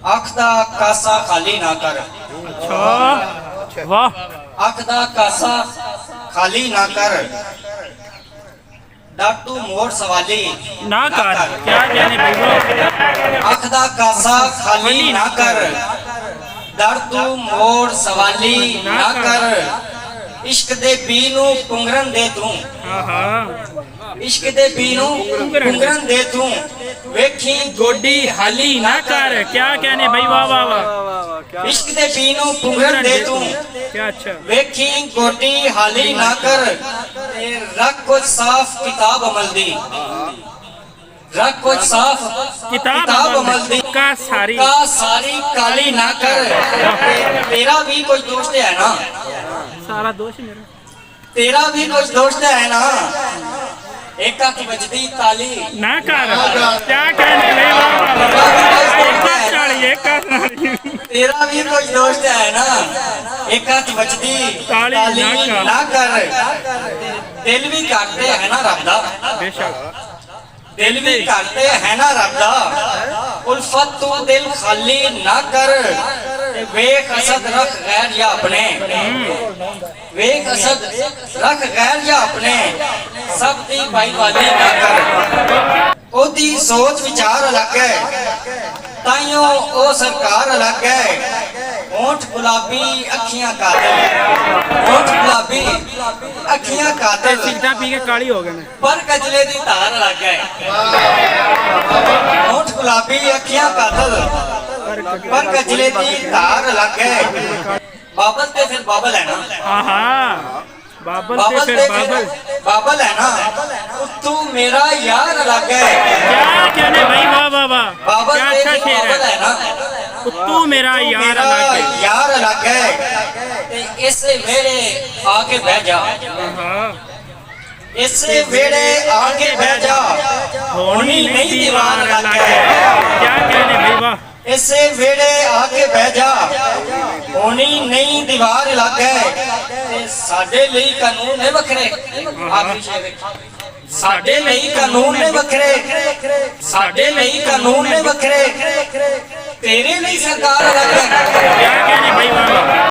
अख दा कासा खाली ना कर। अच्छा वाह। अख दा कासा खाली ना कर, डाटू मोड़ सवाली ना कर। क्या कहने भाई? अख दा कासा खाली ना कर, डाटू मोड़ सवाली ना कर। इश्क दे पी नू पुंगरन दे तू, इश्क दे पी नू पुंगरन दे तू, वेखी गोडी हाली ना कर। क्या कहने भाई? वाह वाह वाह। इश्क दे पी नू पुंगरन दे तू, क्या अच्छा। वेखी गोडी हाली ना कर। रख कुछ साफ किताब अमल दी, रख कुछ साफ किताब अमल दी, का सारी काली ना कर। तेरा भी कोई दोस्त है ना, सारा दोष मेरा। तेरा भी कुछ दोस्त है ना, एक की बजदी ताली ना कर। क्या कहने तेरा भी कोई दोस्त है ना, एक की बजदी ताली ना कर। दिल भी काटते है ना रब दा, बेशक दिल भी काटते है ना रब दा। उल्फत तू दिल खाली ना कर, वेख असद रख गैर या अपने, वेख असद रख गैर या अपने, सब दी भाई वाली ना कर। ओदी सोच विचार अलग है, ताइयों ओ सरकार अलग है। होंठ गुलाबी अखियां कातिल, होंठ गुलाबी अखियां कातिल, सिगरेट पी के काली हो गए पर कजले दी धार अलग है। होंठ गुलाबी अखियां कातिल, पर कजले दी धार अलग है। बाबल ते फिर बाबल है ना, बाबल बाबल ते फिर बाबल, बाबल है ना। तू मेरा यार अलग है। क्या कहने भाई? वाह वाह वाह। बाबल क्या ते अच्छा फिर शेर बाबल है है ना, तू मेरा यार अलग है। यार अलग है। ते इससे वेड़े आके बह जा, इससे वेड़े आके बह जा, होनी नहीं दीवार अलग है। क्या कहने भाई? वाह। इससे वेड़े आके बह जा, होनी नहीं दीवार अलग है। साडे ਲਈ ਕਾਨੂੰਨ ਨੇ ਵੱਖਰੇ, ਆਖਰੀ ਸ਼ੇਰ ਸਾਡੇ ਲਈ ਕਾਨੂੰਨ ਨੇ ਵੱਖਰੇ, ਸਾਡੇ ਲਈ ਕਾਨੂੰਨ ਨੇ ਵੱਖਰੇ, तेरे लिए सरकार अलग है। क्या कहने भाई? वाह।